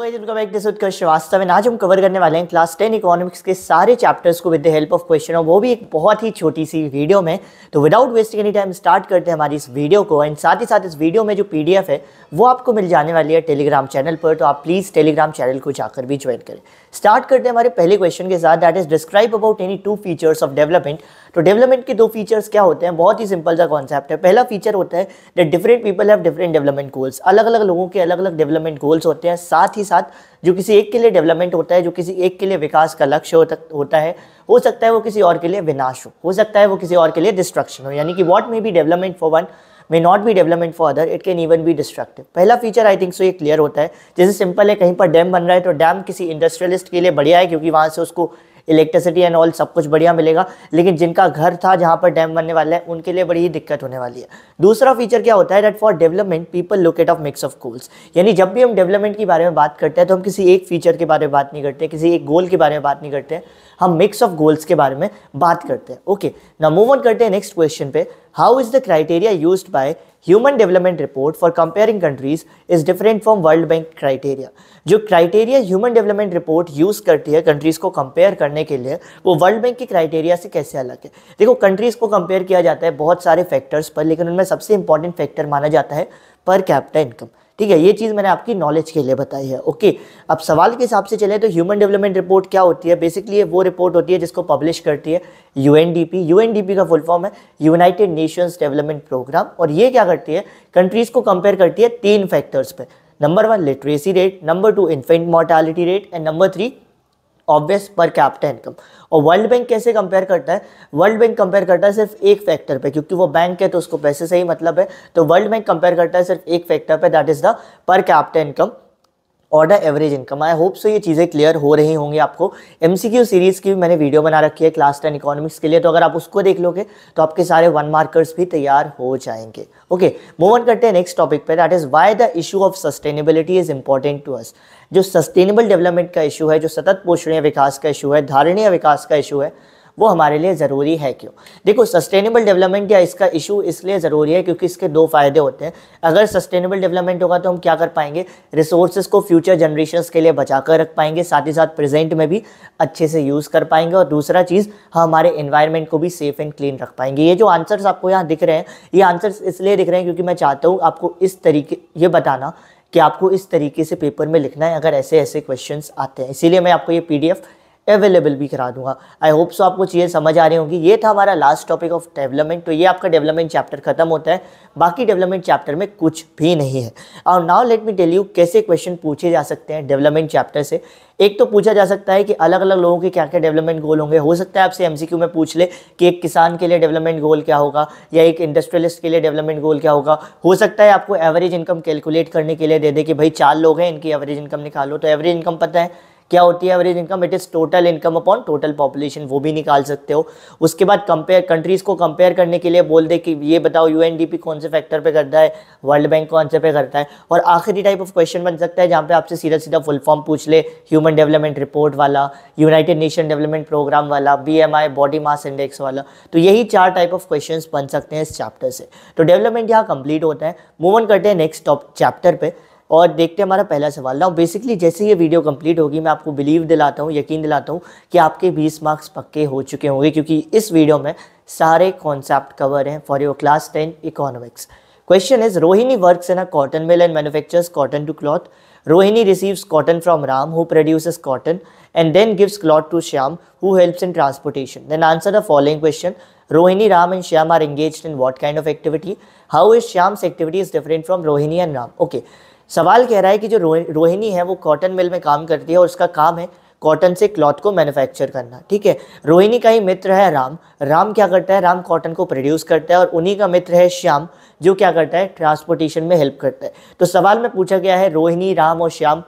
Guys, welcome back to उत्कर्ष श्रीवास्तव। आज हम cover करने वाले हैं क्लास 10 इकोनॉमिक्स के सारे चैप्टर्स को with the help of question, और वो भी एक बहुत ही छोटी सी वीडियो में। तो without wasting any time start करते हैं हमारी इस वीडियो को। एंड साथ ही साथ इस वीडियो में जो पीडीएफ है वो आपको मिल जाने वाली है टेलीग्राम चैनल पर, तो आप प्लीज़ टेलीग्राम चैनल को जाकर भी ज्वाइन करें। स्टार्ट करते हैं हमारे पहले क्वेश्चन के साथ, that is describe about any two features of development. तो डेवलपमेंट के दो फीचर्स क्या होते हैं? बहुत ही सिंपल सा कॉन्सेप्ट है। पहला फीचर होता है that different people have different development goals. अलग अलग लोगों के अलग अलग डेवलपमेंट गोल्स होते हैं। साथ ही साथ जो किसी एक के लिए डेवलपमेंट होता है, जो किसी एक के लिए विकास का लक्ष्य होता है, हो सकता है वो किसी और के लिए विनाश हो सकता है वो किसी और के लिए डिस्ट्रक्शन हो। यानी कि what may be development for one may not be development for other, it can even be destructive। पहला फीचर आई थिंक सो ये क्लियर होता है। जैसे सिंपल है, कहीं पर डैम बन रहा है तो डैम किसी इंडस्ट्रियलिस्ट के लिए बढ़िया है क्योंकि वहाँ से उसको इलेक्ट्रिसिटी एंड ऑल सब कुछ बढ़िया मिलेगा, लेकिन जिनका घर था जहाँ पर डैम बनने वाला है उनके लिए बड़ी ही दिक्कत होने वाली है। दूसरा फीचर क्या होता है? That for development people look at of mix of goals. यानी जब भी हम डेवलपमेंट के बारे में बात करते हैं तो हम किसी एक फीचर के बारे में बात नहीं करते, किसी एक गोल के बारे में बात नहीं करते, हम मिक्स ऑफ गोल्स के बारे में बात करते हैं। ओके, नाउ मूव ऑन करते हैं नेक्स्ट क्वेश्चन पे। How is the criteria used by human development report for comparing countries is different from World Bank criteria. जो criteria human development report use करती है कंट्रीज को कंपेयर करने के लिए, वो वर्ल्ड बैंक के क्राइटेरिया से कैसे अलग है? देखो, कंट्रीज को कंपेयर किया जाता है बहुत सारे फैक्टर्स पर, लेकिन उनमें सबसे इंपॉर्टेंट फैक्टर माना जाता है पर कैपिटा इनकम। ठीक है, ये चीज़ मैंने आपकी नॉलेज के लिए बताई है। ओके, अब सवाल के हिसाब से चले तो ह्यूमन डेवलपमेंट रिपोर्ट क्या होती है? बेसिकली वो रिपोर्ट होती है जिसको पब्लिश करती है यूएनडीपी। यूएनडीपी का फुल फॉर्म है यूनाइटेड नेशंस डेवलपमेंट प्रोग्राम, और ये क्या करती है? कंट्रीज को कंपेयर करती है तीन फैक्टर्स पे। Number 1 literacy rate, number 2 infant mortality rate, and number 3 obvious पर कैपिटा इनकम। और वर्ल्ड बैंक कैसे कंपेयर करता है? वर्ल्ड बैंक कंपेयर करता है सिर्फ एक फैक्टर पे, क्योंकि वो बैंक है तो उसको पैसे से ही मतलब है। तो वर्ल्ड बैंक कंपेयर करता है सिर्फ एक फैक्टर पे, that is the per capita income और the average income. I hope so ये चीज़ें क्लियर हो रही होंगी आपको। एमसीक्यू सीरीज़ की भी मैंने वीडियो बना रखी है क्लास 10 इकोनॉमिक्स के लिए, तो अगर आप उसको देख लोगे तो आपके सारे 1 मार्कर्स भी तैयार हो जाएंगे। ओके, मूव ऑन करते हैं नेक्स्ट टॉपिक पे, that is why the issue of sustainability is important to us. जो सस्टेनेबल डेवलपमेंट का इशू है, जो सतत पोषणीय विकास का इशू है, धारणीय विकास का इशू है, वो हमारे लिए ज़रूरी है। क्यों? देखो, सस्टेनेबल डेवलपमेंट या इसका इशू इसलिए ज़रूरी है क्योंकि इसके दो फायदे होते हैं। अगर सस्टेनेबल डेवलपमेंट होगा तो हम क्या कर पाएंगे? रिसोर्सेज को फ्यूचर जनरेशंस के लिए बचा कर रख पाएंगे, साथ ही साथ प्रेजेंट में भी अच्छे से यूज़ कर पाएंगे, और दूसरा चीज़, हम हमारे एनवायरनमेंट को भी सेफ एंड क्लीन रख पाएंगे। ये जो आंसर्स आपको यहाँ दिख रहे हैं, ये आंसर्स इसलिए दिख रहे हैं क्योंकि मैं चाहता हूँ आपको इस तरीके ये बताना कि आपको इस तरीके से पेपर में लिखना है अगर ऐसे ऐसे क्वेश्चंस आते हैं। इसीलिए मैं आपको ये पीडीएफ अवेलेबल भी करा दूंगा। आई होप सो आपको चीज़ें समझ आ रही होंगी। ये था हमारा लास्ट टॉपिक ऑफ डेवलपमेंट। तो ये आपका डेवलपमेंट चैप्टर खत्म होता है, बाकी डेवलपमेंट चैप्टर में कुछ भी नहीं है। और now let me tell you कैसे क्वेश्चन पूछे जा सकते हैं डेवलपमेंट चैप्टर से। एक तो पूछा जा सकता है कि अलग अलग लोगों के क्या क्या डेवलपमेंट गोल होंगे। हो सकता है आपसे एमसीक्यू में पूछ ले कि एक किसान के लिए डेवलपमेंट गोल क्या होगा, या एक इंडस्ट्रियलिस्ट के लिए डेवलपमेंट गोल क्या होगा। हो सकता है आपको एवरेज इनकम कैलकुलेट करने के लिए दे दे कि भाई 4 लोग हैं, इनकी एवरेज इनकम निकालो। तो एवरेज इनकम पता है क्या होती है? Average income it is total income upon total population, वो भी निकाल सकते हो। उसके बाद कंपेयर, कंट्रीज को कंपेयर करने के लिए बोल दे कि ये बताओ यूएनडीपी कौन से फैक्टर पे करता है, वर्ल्ड बैंक कौन से पे करता है। और आखिरी टाइप ऑफ क्वेश्चन बन सकता है जहाँ पे आपसे सीधा सीधा फुल फॉर्म पूछ ले, ह्यूमन डेवलपमेंट रिपोर्ट वाला, यूनाइटेड नेशन डेवलपमेंट प्रोग्राम वाला, BMI बॉडी मास इंडेक्स वाला। तो यही 4 टाइप ऑफ क्वेश्चन बन सकते हैं इस चैप्टर से। तो डेवलपमेंट यहाँ कंप्लीट होता है। मूव ऑन करते हैं नेक्स्ट चैप्टर पे और देखते हैं हमारा पहला सवाल। नाउ बेसिकली जैसे ये वीडियो कंप्लीट होगी, मैं आपको बिलीव दिलाता हूँ, यकीन दिलाता हूँ कि आपके 20 मार्क्स पक्के हो चुके होंगे, क्योंकि इस वीडियो में सारे कॉन्सेप्ट कवर हैं for your class 10 economics. Question is, Rohini works in a cotton mill and manufactures cotton to cloth. Rohini receives cotton from Ram who produces cotton and then gives cloth to Shyam who helps in transportation. Then answer the following question. Rohini, Ram and Shyam are engaged in what kind of activity? How is Shyam's activity is different from Rohini and Ram? Okay. सवाल कह रहा है कि जो रोहिणी है वो cotton mill में काम करती है और उसका काम है कॉटन से क्लॉथ को मैन्युफैक्चर करना। ठीक है, रोहिणी का ही मित्र है राम। राम क्या करता है? राम कॉटन को प्रोड्यूस करता है, और उन्हीं का मित्र है श्याम जो क्या करता है? ट्रांसपोर्टेशन में हेल्प करता है। तो सवाल में पूछा गया है रोहिणी, राम और श्याम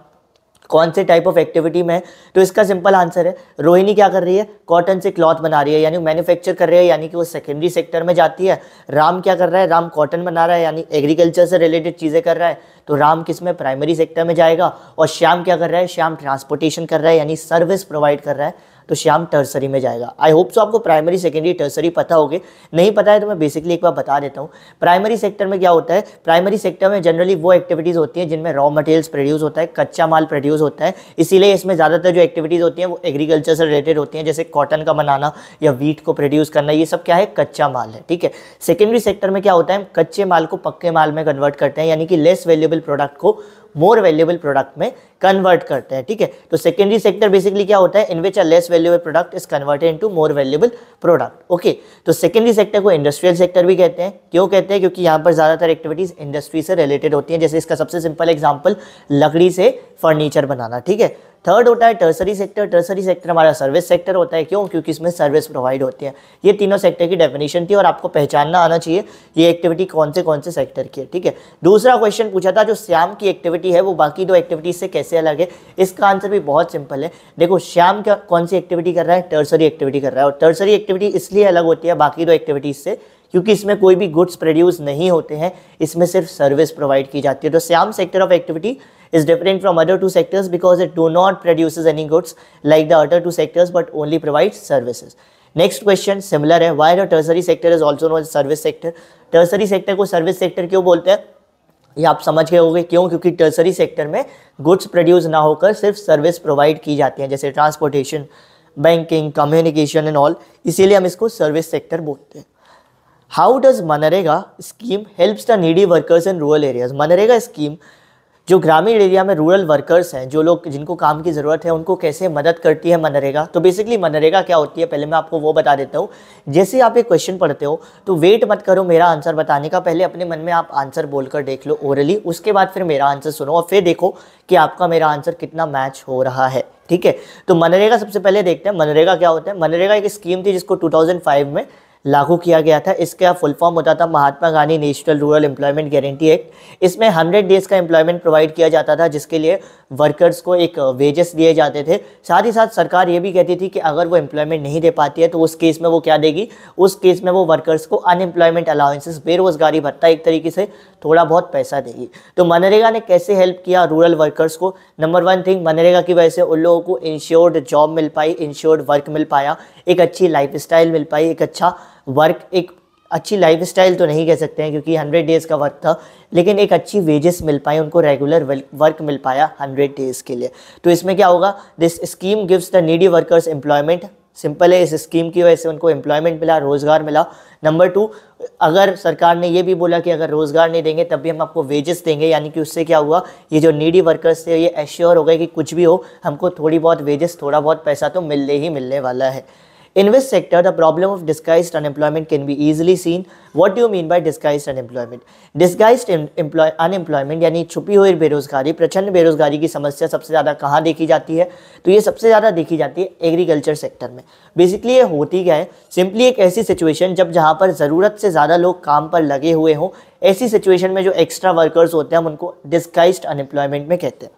कौन से टाइप ऑफ एक्टिविटी में है? तो इसका सिंपल आंसर है, रोहिणी क्या कर रही है? कॉटन से क्लॉथ बना रही है, यानी मैन्युफैक्चर कर रही है, यानी कि वो सेकेंडरी सेक्टर में जाती है। राम क्या कर रहा है? राम कॉटन बना रहा है, यानी एग्रीकल्चर से रिलेटेड चीज़ें कर रहा है, तो राम किस में? प्राइमरी सेक्टर में जाएगा। और श्याम क्या कर रहा है? श्याम ट्रांसपोर्टेशन कर रहा है, यानी सर्विस प्रोवाइड कर रहा है तो श्याम टर्सरी में जाएगा। आई होप सो आपको प्राइमरी सेकेंडरी टर्सरी पता होगे, नहीं पता है तो मैं बेसिकली एक बार बता देता हूँ। प्राइमरी सेक्टर में क्या होता है, प्राइमरी सेक्टर में जनरली वो एक्टिविटीज़ होती हैं जिनमें रॉ मटेरियल्स प्रोड्यूस होता है, कच्चा माल प्रोड्यूस होता है, इसीलिए इसमें ज़्यादातर जो एक्टिविटीज़ होती हैं वो एग्रीकल्चर से रिलेटेड होती हैं, जैसे कॉटन का बनाना या वीट को प्रोड्यूस करना, ये सब क्या है, कच्चा माल है, ठीक है। सेकेंडरी सेक्टर में क्या होता है, कच्चे माल को पक्के माल में कन्वर्ट करते हैं, यानी कि लेस वैल्यूएबल प्रोडक्ट को मोर वैल्यूएबल प्रोडक्ट में कन्वर्ट करते हैं, ठीक है। तो सेकेंडरी सेक्टर बेसिकली क्या होता है, in which a less valuable product is converted into more valuable product, okay. तो सेकेंडरी सेक्टर को इंडस्ट्रियल सेक्टर भी कहते हैं। क्यों कहते हैं, क्योंकि यहाँ पर ज़्यादातर एक्टिविटीज़ इंडस्ट्री से रिलेटेड होती हैं, जैसे इसका सबसे सिंपल एग्जाम्पल लकड़ी से फर्नीचर बनाना, ठीक है। थर्ड होता है टर्सरी सेक्टर। टर्सरी सेक्टर हमारा सर्विस सेक्टर होता है। क्यों, क्योंकि इसमें सर्विस प्रोवाइड होती है। ये तीनों सेक्टर की डेफिनेशन थी और आपको पहचानना आना चाहिए ये एक्टिविटी कौन से सेक्टर की है, ठीक है। दूसरा क्वेश्चन पूछा था जो श्याम की एक्टिविटी है वो बाकी दो एक्टिविटीज से कैसे अलग है, इसका आंसर भी बहुत सिंपल है। देखो श्याम क्या कौन सी एक्टिविटी कर रहा है, टर्सरी एक्टिविटी कर रहा है, और टर्सरी एक्टिविटी इसलिए अलग होती है बाकी दो एक्टिविटीज से क्योंकि इसमें कोई भी गुड्स प्रोड्यूस नहीं होते हैं, इसमें सिर्फ सर्विस प्रोवाइड की जाती है। तो Shyam sector of activity is different from other two sectors because it do not produces any goods like the other two sectors but only provides services. Next question similar है, why the tertiary sector is also known as service sector? Tertiary sector को service sector क्यों बोलते हैं, ये आप समझ गए होंगे। क्यों, क्योंकि टर्सरी सेक्टर में गुड्स प्रोड्यूस ना होकर सिर्फ सर्विस प्रोवाइड की जाती हैं, जैसे transportation, banking, communication and all, इसीलिए हम इसको सर्विस सेक्टर बोलते हैं। How does MNREGA scheme helps the needy workers in rural areas? MNREGA scheme जो ग्रामीण एरिया में रूरल वर्कर्स हैं, जो लोग जिनको काम की ज़रूरत है, उनको कैसे मदद करती है मनरेगा? तो बेसिकली मनरेगा क्या होती है, पहले मैं आपको वो बता देता हूँ। जैसे आप एक क्वेश्चन पढ़ते हो तो वेट मत करो मेरा आंसर बताने का, पहले अपने मन में आप आंसर बोलकर देख लो ओरली, उसके बाद फिर मेरा आंसर सुनो और फिर देखो कि आपका मेरा आंसर कितना मैच हो रहा है, ठीक है। तो मनरेगा सबसे पहले देखते हैं मनरेगा क्या होता है। मनरेगा एक स्कीम थी जिसको 2005 में लागू किया गया था। इसका फुल फॉर्म होता था Mahatma Gandhi National Rural Employment Guarantee Act. इसमें 100 डेज़ का एम्प्लॉयमेंट प्रोवाइड किया जाता था, जिसके लिए वर्कर्स को एक वेजेस दिए जाते थे। साथ ही साथ सरकार ये भी कहती थी कि अगर वो एम्प्लॉयमेंट नहीं दे पाती है तो उस केस में वो क्या देगी, उस केस में वो वर्कर्स को अनएम्प्लॉयमेंट अलाउंसेस, बेरोजगारी भत्ता एक तरीके से थोड़ा बहुत पैसा देगी। तो मनरेगा ने कैसे हेल्प किया रूरल वर्कर्स को? नंबर वन थिंग, मनरेगा की वजह से उन लोगों को इंश्योर्ड जॉब मिल पाई, इंश्योर्ड वर्क मिल पाया, एक अच्छी लाइफस्टाइल मिल पाई, एक अच्छा वर्क, एक अच्छी लाइफस्टाइल तो नहीं कह सकते हैं क्योंकि 100 डेज़ का वर्क था, लेकिन एक अच्छी वेजेस मिल पाई उनको, रेगुलर वर्क मिल पाया 100 डेज़ के लिए। तो इसमें क्या होगा, this scheme gives the needy workers employment. Simple है, इस स्कीम की वजह से उनको एम्प्लॉयमेंट मिला, रोज़गार मिला। नंबर टू, अगर सरकार ने ये भी बोला कि अगर रोज़गार नहीं देंगे तब भी हम आपको वेजेस देंगे, यानी कि उससे क्या हुआ, ये जो नीडी वर्कर्स थे ये एश्योर हो गए कि कुछ भी हो हमको थोड़ी बहुत वेजेस, थोड़ा बहुत पैसा तो मिलने ही मिलने वाला है। In which sector the problem of disguised unemployment can be easily seen? What do you mean by disguised unemployment? Disguised unemployment यानी छुपी हुई बेरोजगारी, प्रचंड बेरोजगारी की समस्या सबसे ज़्यादा कहाँ देखी जाती है? तो ये सबसे ज़्यादा देखी जाती है एग्रीकल्चर सेक्टर में। बेसिकली ये होती क्या है, सिंपली एक ऐसी सिचुएशन जहाँ पर ज़रूरत से ज़्यादा लोग काम पर लगे हुए हों, ऐसी सिचुएशन में जो एक्स्ट्रा वर्कर्स होते हैं हम उनको डिस्गाइज्ड अनएम्प्लॉयमेंट में कहते हैं।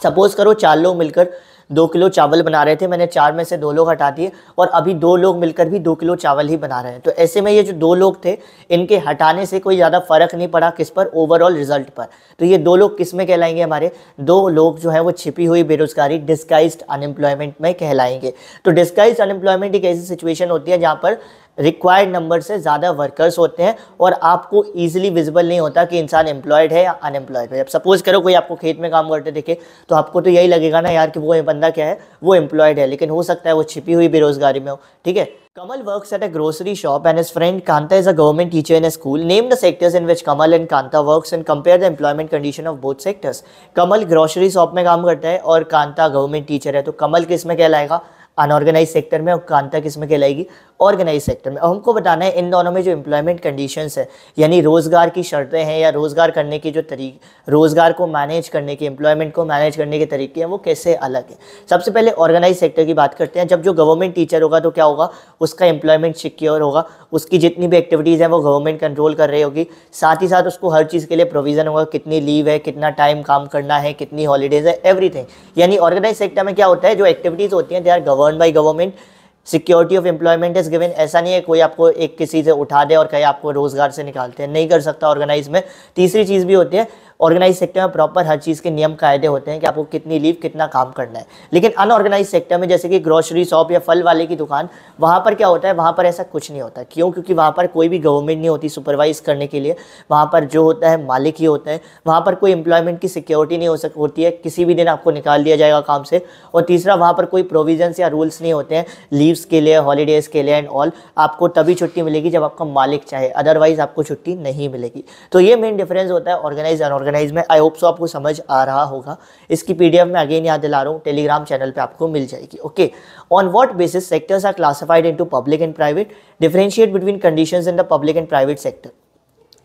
सपोज करो 4 लोग मिलकर 2 किलो चावल बना रहे थे, मैंने 4 में से 2 लोग हटा दिए और अभी 2 लोग मिलकर भी 2 किलो चावल ही बना रहे हैं। तो ऐसे में ये जो 2 लोग थे इनके हटाने से कोई ज़्यादा फर्क नहीं पड़ा किस पर, ओवरऑल रिजल्ट पर। तो ये 2 लोग किस में कहलाएंगे, हमारे 2 लोग जो है वो छिपी हुई बेरोजगारी, डिस्गाइज्ड अनएम्प्लॉयमेंट में कहलाएंगे। तो डिस्गाइज्ड अनएम्प्लॉयमेंट एक ऐसी सिचुएशन होती है जहाँ पर रिक्वायर्ड नंबर से ज़्यादा वर्कर्स होते हैं और आपको ईजिली विजिबल नहीं होता कि इंसान एम्प्लॉयड है या अनएम्प्लॉयड है। अब सपोज करो कोई आपको खेत में काम करते दिखे तो आपको तो यही लगेगा ना यार कि वो बंदा क्या है, वो एम्प्लॉयड है, लेकिन हो सकता है वो छिपी हुई बेरोजगारी में हो, ठीक है। Kamal works at a grocery shop and his friend Kanta is a government teacher in a school. Name the sectors in which Kamal and Kanta works and compare the employment condition of both sectors. Kamal grocery shop में काम करता है और Kanta government teacher है, तो कमल किस में कहलाएगा, अनऑर्गेनाइज सेक्टर में, और कांता किस में कहलाएगी, ऑर्गेनाइज सेक्टर में। अब हमको बताना है इन दोनों में जो एम्प्लॉयमेंट कंडीशंस है, यानी रोज़गार की शर्तें हैं या रोज़गार करने की जो तरीके, रोज़गार को मैनेज करने के, एम्प्लॉयमेंट को मैनेज करने के तरीके हैं वो कैसे अलग है। सबसे पहले ऑर्गेनाइज सेक्टर की बात करते हैं। जब जो गवर्नमेंट टीचर होगा तो क्या होगा, उसका एम्प्लॉयमेंट सिक्योर होगा, उसकी जितनी भी एक्टिविटीज़ हैं वो गवर्नमेंट कंट्रोल कर रही होगी, साथ ही साथ उसको हर चीज़ के लिए प्रोविज़न होगा, कितनी लीव है, कितना टाइम काम करना है, कितनी हॉलीडेज़ है, एवरीथिंग। यानी ऑर्गेनाइज सेक्टर में क्या होता है, जो एक्टिविटीज़ होती हैं they are govern by government, security of employment is given, ऐसा नहीं है कोई आपको एक किसी से उठा दे और कहे आपको रोजगार से निकालते हैं, नहीं कर सकता ऑर्गेनाइज में। तीसरी चीज़ भी होती है, ऑर्गेनाइज सेक्टर में प्रॉपर हर चीज़ के नियम कायदे होते हैं कि आपको कितनी लीव कितना काम करना है। लेकिन अनऑर्गेनाइज सेक्टर में जैसे कि ग्रोसरी शॉप या फल वाले की दुकान, वहाँ पर क्या होता है, वहाँ पर ऐसा कुछ नहीं होता। क्यों? क्योंकि वहाँ पर कोई भी गवर्नमेंट नहीं होती सुपरवाइज करने के लिए, वहाँ पर जो होता है मालिक ही होता है, वहाँ पर कोई एम्प्लॉयमेंट की सिक्योरिटी नहीं होती है, किसी भी दिन आपको निकाल दिया जाएगा काम से। और तीसरा, वहाँ पर कोई प्रोविजंस या रूल्स नहीं होते हैं लीव्स के लिए, हॉलीडेज़ के लिए एंड ऑल। आपको तभी छुट्टी मिलेगी जब आपका मालिक चाहे, अदरवाइज आपको छुट्टी नहीं मिलेगी। तो ये मेन डिफरेंस होता है ऑर्गेनाइज अनऑर्गेनाइज में। आई होप सो आपको समझ आ रहा होगा। इसकी पीडीएफ में अगेन याद दिला रहा हूँ, टेलीग्राम चैनल पे आपको मिल जाएगी। Okay, on what basis sectors are classified into public and private, differentiate between conditions in the public and private sector.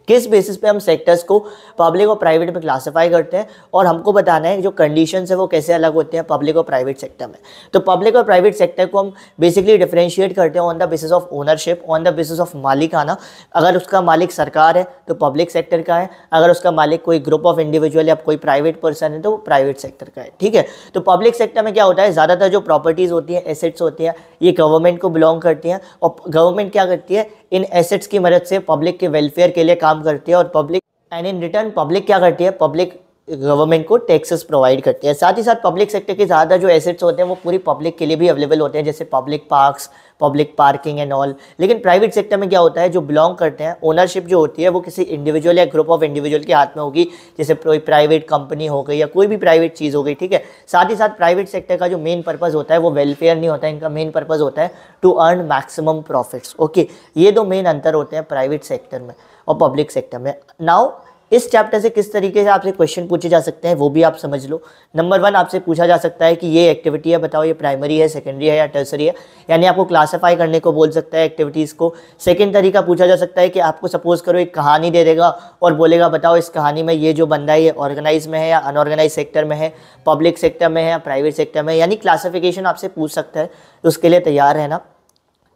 किस बेसिस पे हम सेक्टर्स को पब्लिक और प्राइवेट में क्लासिफाई करते हैं, और हमको बताना है जो कंडीशंस है वो कैसे अलग होते हैं पब्लिक और प्राइवेट सेक्टर में। तो पब्लिक और प्राइवेट सेक्टर को हम बेसिकली डिफरेंशिएट करते हैं on the basis of ownership, on the basis of मालिकाना। अगर उसका मालिक सरकार है तो पब्लिक सेक्टर का है, अगर उसका मालिक कोई ग्रुप ऑफ इंडिविजुअल या कोई प्राइवेट पर्सन है तो वो प्राइवेट सेक्टर का है। ठीक है, तो पब्लिक सेक्टर में क्या होता है, ज़्यादातर जो प्रॉपर्टीज़ होती हैं, एसेट्स होती हैं, ये गवर्नमेंट को बिलोंग करती हैं, और गवर्नमेंट क्या करती है, इन एसेट्स की मदद से पब्लिक के वेलफेयर के लिए काम करती है, और public and in return public क्या करती है, पब्लिक गवर्नमेंट को टैक्सेस प्रोवाइड करती है। साथ ही साथ पब्लिक सेक्टर के ज़्यादा जो एसेट्स होते हैं वो पूरी पब्लिक के लिए भी अवेलेबल होते हैं, जैसे public parks, public parking and all. लेकिन प्राइवेट सेक्टर में क्या होता है, जो बिलोंग करते हैं, ओनरशिप जो होती है वो किसी इंडिविजुअल या ग्रुप ऑफ इंडिविजुअल के हाथ में होगी, जैसे कोई प्राइवेट कंपनी हो गई या कोई भी प्राइवेट चीज़ हो गई। ठीक है, साथ ही साथ प्राइवेट सेक्टर का जो मेन पर्पज़ होता है वो वेलफेयर नहीं होता है, इनका मेन पर्पज़ होता है to earn maximum profits. Okay, ये दो मेन अंतर होते हैं प्राइवेट सेक्टर में और पब्लिक सेक्टर में। नाउ इस चैप्टर से किस तरीके से आपसे क्वेश्चन पूछे जा सकते हैं वो भी आप समझ लो। नंबर 1 आपसे पूछा जा सकता है कि ये एक्टिविटी है, बताओ ये प्राइमरी है, सेकेंडरी है या टर्सरी है, यानी आपको क्लासिफाई करने को बोल सकता है एक्टिविटीज़ को। सेकंड तरीका पूछा जा सकता है कि आपको सपोज करो एक कहानी दे देगा और बोलेगा बताओ इस कहानी में ये जो बंदा है ये ऑर्गेनाइज में है या अनऑर्गेनाइज सेक्टर में है, पब्लिक सेक्टर में है या प्राइवेट सेक्टर में, यानी क्लासिफिकेशन आपसे पूछ सकता है, तो उसके लिए तैयार रहना।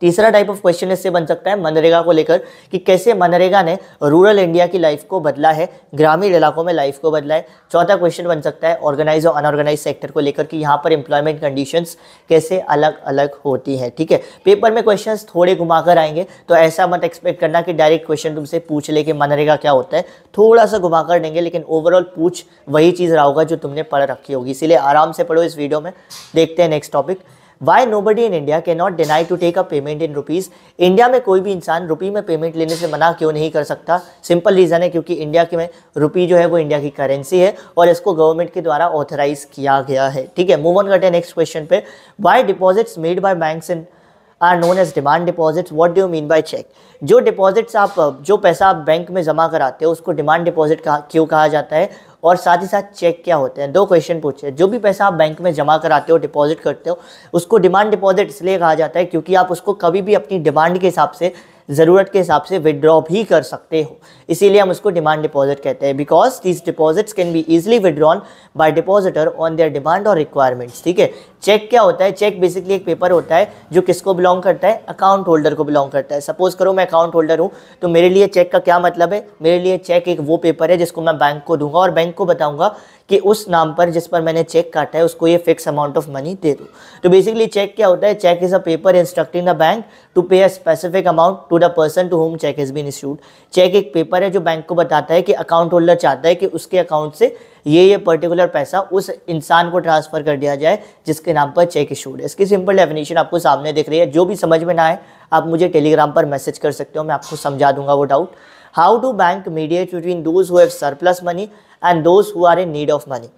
तीसरा टाइप ऑफ क्वेश्चन इससे बन सकता है मनरेगा को लेकर कि कैसे मनरेगा ने रूरल इंडिया की लाइफ को बदला है, ग्रामीण इलाकों में लाइफ को बदला है। चौथा क्वेश्चन बन सकता है ऑर्गेनाइज और अनऑर्गेनाइज सेक्टर को लेकर कि यहाँ पर एम्प्लॉयमेंट कंडीशंस कैसे अलग अलग होती हैं। ठीक है, पेपर में क्वेश्चंस थोड़े घुमाकर आएंगे, तो ऐसा मत एक्सपेक्ट करना कि डायरेक्ट क्वेश्चन तुमसे पूछ ले कि मनरेगा क्या होता है, थोड़ा सा घुमाकर देंगे, लेकिन ओवरऑल पूछ वही चीज़ रहा होगा जो तुमने पढ़ रखी होगी, इसीलिए आराम से पढ़ो इस वीडियो में। देखते हैं next topic, Why nobody in India cannot deny to take a payment in rupees? India में कोई भी इंसान रुपी में पेमेंट लेने से मना क्यों नहीं कर सकता? सिंपल रीज़न है क्योंकि इंडिया के में रुपी जो है वो इंडिया की करेंसी है और इसको गवर्नमेंट के द्वारा ऑथराइज किया गया है। ठीक है, मूव ऑन करते हैं नेक्स्ट क्वेश्चन पे। Why deposits made by banks in are known as demand deposits, what do you mean by cheque? जो डिपॉजिट्स आप जो पैसा आप बैंक में जमा कराते हो उसको डिमांड डिपॉजिट क्यों कहा जाता है, और साथ ही साथ चेक क्या होते हैं? दो क्वेश्चन पूछे। जो भी पैसा आप बैंक में जमा कराते हो, डिपॉजिट करते हो, उसको डिमांड डिपॉजिट इसलिए कहा जाता है क्योंकि आप उसको कभी भी अपनी डिमांड के हिसाब से, ज़रूरत के हिसाब से विड्रॉ भी कर सकते हो, इसीलिए हम उसको डिमांड डिपॉजिट कहते हैं। Because these deposits can be easily withdrawn bye depositor on their demand और रिक्वायरमेंट्स। ठीक है, चेक क्या होता है? चेक बेसिकली एक पेपर होता है जो किसको बिलोंग करता है? अकाउंट होल्डर को बिलोंग करता है। सपोज करो मैं अकाउंट होल्डर हूँ, तो मेरे लिए चेक का क्या मतलब है? मेरे लिए चेक एक वो पेपर है जिसको मैं बैंक को दूंगा और बैंक को बताऊंगा कि उस नाम पर जिस पर मैंने चेक काटा है उसको ये फिक्स अमाउंट ऑफ मनी दे दो। तो बेसिकली चेक क्या होता है? Cheque is a paper instructing the bank to pay a specific amount to the person to whom cheque has been issued. Cheque एक पेपर है जो बैंक को बताता है कि अकाउंट होल्डर चाहता है कि उसके अकाउंट से ये पर्टिकुलर पैसा उस इंसान को ट्रांसफर कर दिया जाए जिसके नाम पर चेक इशूड है। इसकी सिंपल डेफिनेशन आपको सामने दिख रही है। जो भी समझ में ना आए आप मुझे टेलीग्राम पर मैसेज कर सकते हो, मैं आपको समझा दूंगा वो doubt. How do bank mediate between those who have surplus money and those who are in need of money?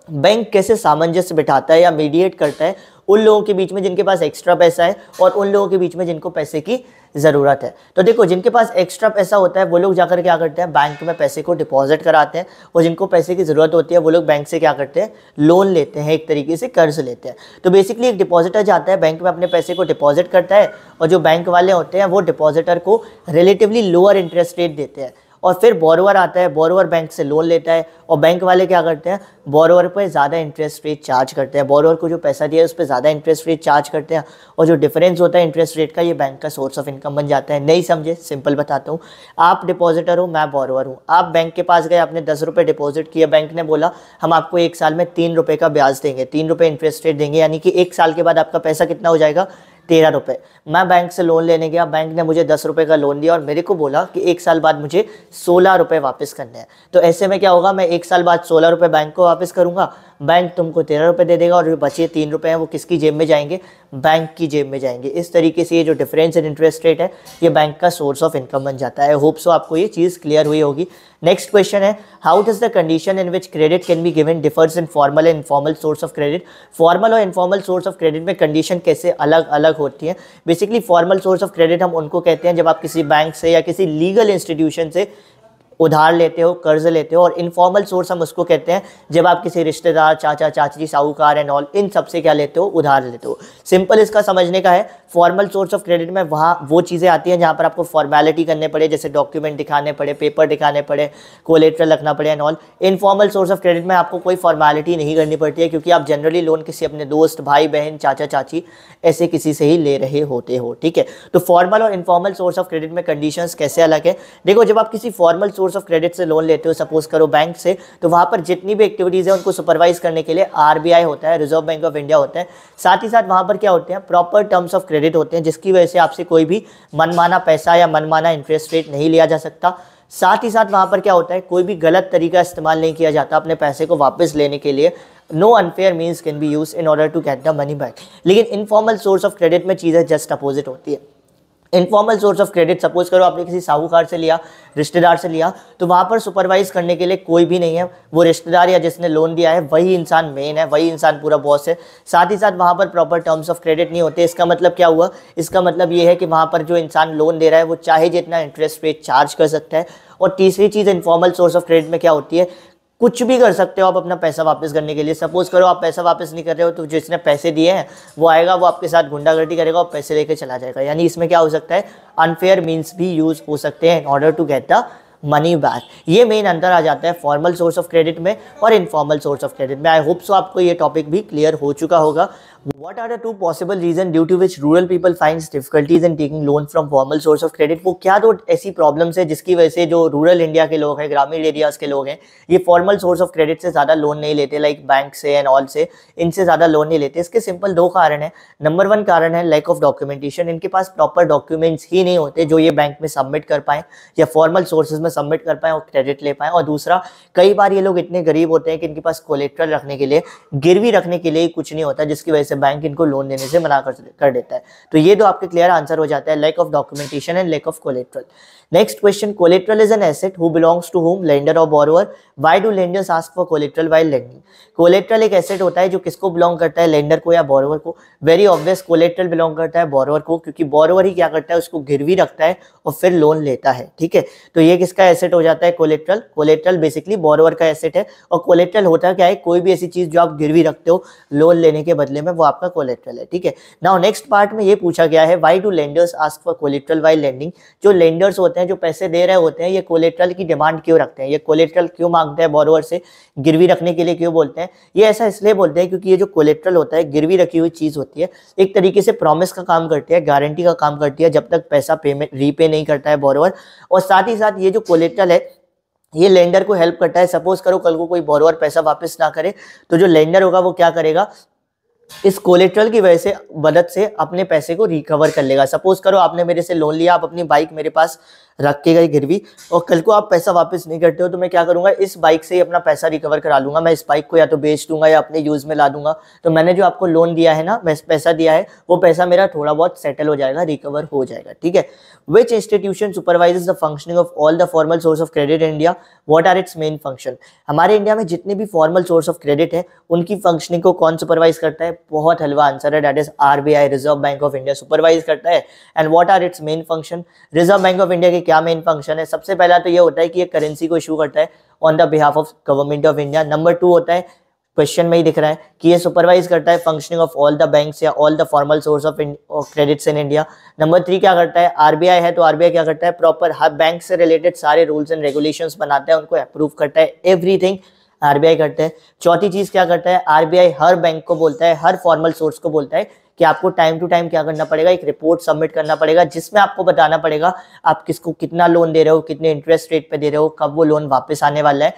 Bank कैसे सामंजस्य बिठाता है या मीडिएट करता है उन लोगों के बीच में जिनके पास एक्स्ट्रा पैसा है और उन लोगों के बीच में जिनको पैसे की ज़रूरत है? तो देखो, जिनके पास एक्स्ट्रा पैसा होता है वो लोग जाकर क्या करते हैं? बैंक में पैसे को डिपॉजिट कराते हैं, और जिनको पैसे की ज़रूरत होती है वो लोग बैंक से क्या करते हैं? लोन लेते हैं, एक तरीके से कर्ज लेते हैं। तो बेसिकली एक डिपॉजिटर जाता है बैंक में, अपने पैसे को डिपॉजिट करता है, और जो बैंक वाले होते हैं वो डिपॉजिटर को रिलेटिवली लोअर इंटरेस्ट रेट देते हैं, और फिर बोरोवर आता है, बोरोवर बैंक से लोन लेता है, और बैंक वाले क्या करते हैं? बोरोवर पर ज़्यादा इंटरेस्ट रेट चार्ज करते हैं, बोरोवर को जो पैसा दिया है उस पर ज़्यादा इंटरेस्ट रेट चार्ज करते हैं, और जो डिफरेंस होता है इंटरेस्ट रेट का, ये बैंक का सोर्स ऑफ इनकम बन जाता है। नहीं समझे? सिंपल बताता हूँ। आप डिपॉजिटर हो, मैं बोरोवर हूँ। आप बैंक के पास गए, आपने 10 रुपये डिपॉजिट किया, बैंक ने बोला हम आपको 1 साल में 3 रुपये का ब्याज देंगे, 3 रुपये इंटरेस्ट रेट देंगे, यानी कि 1 साल के बाद आपका पैसा कितना हो जाएगा? 13 रुपये। मैं बैंक से लोन लेने गया, बैंक ने मुझे 10 रुपये का लोन दिया और मेरे को बोला कि 1 साल बाद मुझे 16 रुपये वापस करने हैं। तो ऐसे में क्या होगा, मैं 1 साल बाद 16 रुपये बैंक को वापस करूँगा, बैंक तुमको 13 रुपये दे देगा और जो बचे 3 रुपये हैं वो किसकी जेब में जाएंगे, बैंक की जेब में जाएंगे। इस तरीके से ये जो डिफरेंस इन इंटरेस्ट रेट है ये बैंक का सोर्स ऑफ इनकम बन जाता है। होप सो आपको ये चीज़ क्लियर हुई होगी। नेक्स्ट क्वेश्चन है, how does the condition in which credit can be given differs in formal and informal source of credit. Formal और इनफॉर्मल सोर्स ऑफ क्रेडिट में कंडीशन कैसे अलग अलग होती है। Basically formal source of credit हम उनको कहते हैं जब आप किसी बैंक से या किसी लीगल इंस्टीट्यूशन से उधार लेते हो, कर्ज लेते हो। और इनफॉर्मल सोर्स हम उसको कहते हैं जब आप किसी रिश्तेदार, चाचा चाची, साहूकार एंड ऑल, इन सब से क्या लेते हो, उधार लेते हो। सिंपल इसका समझने का है, फॉर्मल सोर्स ऑफ क्रेडिट में वहाँ वो चीज़ें आती हैं जहाँ पर आपको फॉर्मेलिटी करने पड़े, जैसे डॉक्यूमेंट दिखाने पड़े, पेपर दिखाने पड़े, कोलेट्रल रखना पड़े and all. Informal source of credit में आपको कोई फॉर्मेलिटी नहीं करनी पड़ती है क्योंकि आप जनरली लोन किसी अपने दोस्त, भाई बहन, चाचा चाची ऐसे किसी से ही ले रहे होते हो। ठीक है, तो फॉर्मल और इनफॉर्मल सोर्स ऑफ क्रेडिट में कंडीशंस कैसे अलग है। देखो, जब आप किसी फॉर्मल सोर्स ऑफ क्रेडिट से लोन लेते हो, सपोज करो बैंक से, तो वहाँ पर जितनी भी एक्टिविटीज़ है उनको सुपरवाइज करने के लिए RBI होता है, रिजर्व बैंक ऑफ इंडिया होता है। साथ ही साथ वहाँ पर क्या होते हैं, प्रॉपर टर्म्स ऑफ क्रेडिट होते हैं जिसकी वजह से आपसे कोई भी मनमाना पैसा या मनमाना इंटरेस्ट रेट नहीं लिया जा सकता। साथ ही साथ वहाँ पर क्या होता है, कोई भी गलत तरीका इस्तेमाल नहीं किया जाता अपने पैसे को वापस लेने के लिए। No unfair means can be use in order to get the money back. लेकिन इनफॉर्मल सोर्स ऑफ क्रेडिट में चीज़ें जस्ट अपोजिट होती है। Informal source of credit, suppose करो आपने किसी साहूकार से लिया, रिश्तेदार से लिया, तो वहाँ पर सुपरवाइज करने के लिए कोई भी नहीं है। वो रिश्तेदार या जिसने लोन दिया है वही इंसान मेन है, वही इंसान पूरा बॉस है। साथ ही साथ वहाँ पर प्रॉपर टर्म्स ऑफ क्रेडिट नहीं होते। इसका मतलब क्या हुआ, इसका मतलब ये है कि वहाँ पर जो इंसान लोन दे रहा है वो चाहे जितना इंटरेस्ट रेट चार्ज कर सकता है। और तीसरी चीज़ इनफॉर्मल सोर्स ऑफ क्रेडिट में क्या होती है, कुछ भी कर सकते हो आप अपना पैसा वापस करने के लिए। सपोज करो आप पैसा वापस नहीं कर रहे हो तो जिसने पैसे दिए हैं वो आएगा, वो आपके साथ गुंडागर्दी करेगा और पैसे लेकर चला जाएगा। यानी इसमें क्या हो सकता है, अनफेयर मीन्स भी यूज हो सकते हैं in order to get the money back. ये मेन अंतर आ जाता है फॉर्मल सोर्स ऑफ क्रेडिट में और इनफॉर्मल सोर्स ऑफ क्रेडिट में। आई होप सो आपको ये टॉपिक भी क्लियर हो चुका होगा। What are the two possible reasons due to which rural people finds difficulties in taking loan from formal source of credit? वो क्या दो ऐसी प्रॉब्लम्स है जिसकी वजह से जो रूरल इंडिया के लोग हैं, ग्रामीण एरियाज के लोग हैं, ये फॉर्मल सोर्स ऑफ क्रेडिट से ज़्यादा लोन नहीं लेते, लाइक बैंक से एंड ऑल से, इनसे ज़्यादा लोन नहीं लेते। इसके सिंपल 2 कारण है। नंबर 1 कारण है लैक ऑफ डॉक्यूमेंटेशन। इनके पास प्रॉपर डॉक्यूमेंट्स ही नहीं होते जो ये बैंक में सबमिट कर पाएँ या फॉर्मल सोर्सेज में सबमिट कर पाएँ और क्रेडिट ले पाएँ। और दूसरा, कई बार ये लोग इतने गरीब होते हैं कि इनके पास कोलेट्रल रखने के लिए, गिरवी रखने के लिए कुछ नहीं होता, जिसकी वजह से बैंक इनको लोन देने से मना कर देता है। तो ये दो आपके क्लियर आंसर हो जाता है, lack of documentation and lack of collateral. Next question, collateral is an asset who belongs to whom, lender और borrower. Why do lenders ask for collateral while lending. Collateral एक एसेट होता है जो किसको belong करता है, लेंडर को या बोरोवर को। वेरी ऑब्वियस, कोलेट्रल बिलोंग करता है बोरोवर को, क्योंकि बोरोवर ही क्या करता है, उसको गिरवी रखता है और फिर लोन लेता है। ठीक है, तो ये किसका एसेट हो जाता है, कोलेट्रल। कोलेट्रल बेसिकली बोरोवर का एसेट है। और कोलेट्रल होता क्या है, कोई भी ऐसी चीज जो आप गिरवी रखते हो लोन लेने के बदले में, वो आपका कोलेट्रल है। ठीक है, नाउ नेक्स्ट पार्ट में ये पूछा गया है, why do lenders ask for collateral while lending. जो लेंडर्स होते हैं, जो पैसे दे रहे होते हैं, ये कोलेट्रल की डिमांड क्यों रखते हैं, ये कोलेट्रल क्यों मांगते हैं बोरोवर से, गिरवी रखने के लिए क्यों बोलते हैं। ये ऐसा इसलिए बोलते हैं क्योंकि ये जो कोलेट्रल होता है, गिरवी रखी हुई चीज होती है, एक तरीके से प्रॉमिस का काम करती है, गारंटी का काम करती है, जब तक पैसा पेमेंट रीपे नहीं करता है बोरोवर। और साथ ही साथ ये जो कोलेट्रल है, ये लेंडर को हेल्प करता है। सपोज करो कल को कोई बोरोवर पैसा वापस ना करे, तो जो लेंडर होगा वो क्या करेगा, इस कोलेट्रल की वजह से, मदद से अपने पैसे को रिकवर कर लेगा। सपोज करो आपने मेरे से लोन लिया, आप अपनी बाइक मेरे पास रख के गई गिरवी, और कल को आप पैसा वापस नहीं करते हो, तो मैं क्या करूंगा, इस बाइक से ही अपना पैसा रिकवर करा लूंगा। मैं इस बाइक को या तो बेच दूंगा या अपने यूज में ला दूंगा। तो मैंने जो आपको लोन दिया है ना, पैसा दिया है, वो पैसा मेरा थोड़ा बहुत सेटल हो जाएगा, रिकवर हो जाएगा। ठीक है, which institution supervises the functioning of all the formal source of credit in India, what are its main function. हमारे इंडिया में जितने भी फॉर्मल सोर्स ऑफ क्रेडिट है, उनकी फंक्शनिंग को कौन सुपरवाइज करता है, बहुत हलवा आंसर है, that is RBI, reserve bank of India supervise करता है। And what are its main function, reserve bank of India के क्या मेन फंक्शन है। सबसे पहला तो ये होता है कि ये करेंसी को इशू करता है on the behalf of government of India. Number 2 होता है, क्वेश्चन में ही दिख रहा है कि ये सुपरवाइज करता है functioning of all the banks या all the formal source of credits in India. Number 3 क्या करता है, RBI है तो RBI क्या करता है, प्रॉपर हर बैंक से रिलेटेड सारे रूल्स एंड रेगुलेशंस बनाता है, उनको अप्रूव करता है, एवरीथिंग RBI करता है। चौथी चीज क्या करता है, RBI हर बैंक को बोलता है, हर फॉर्मल सोर्स को बोलता है कि आपको टाइम टू टाइम क्या करना पड़ेगा, एक रिपोर्ट सबमिट करना पड़ेगा, जिसमें आपको बताना पड़ेगा आप किसको कितना लोन दे रहे हो, कितने इंटरेस्ट रेट पे दे रहे हो, कब वो लोन वापस आने वाला है।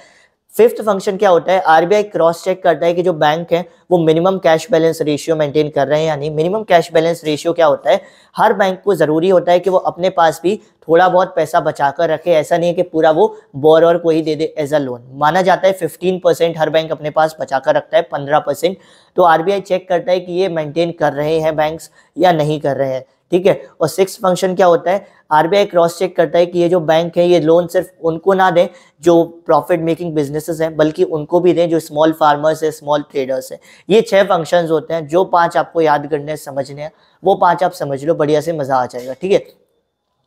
फिफ्थ फंक्शन क्या होता है, आरबीआई क्रॉस चेक करता है कि जो बैंक है वो minimum cash balance ratio maintain कर रहे हैं या नहीं। मिनिमम कैश बैलेंस रेशियो क्या होता है, हर बैंक को जरूरी होता है कि वो अपने पास भी थोड़ा बहुत पैसा बचा कर रखे, ऐसा नहीं है कि पूरा वो बोरोवर को ही दे दे एज अ लोन। माना जाता है 15% हर बैंक अपने पास बचा कर रखता है, 15%। तो आरबीआई चेक करता है कि ये मेंटेन कर रहे हैं बैंक्स या नहीं कर रहे हैं, ठीक है। और सिक्स फंक्शन क्या होता है, आरबीआई क्रॉस चेक करता है कि ये जो बैंक है ये लोन सिर्फ उनको ना दें जो प्रॉफिट मेकिंग बिजनेसेस हैं, बल्कि उनको भी दें जो स्मॉल फार्मर्स है, स्मॉल ट्रेडर्स है। ये 6 फंक्शंस होते हैं, जो 5 आपको याद करने हैं, समझने हैं, वो 5 आप समझ लो, बढ़िया से मजा आ जाएगा, ठीक है।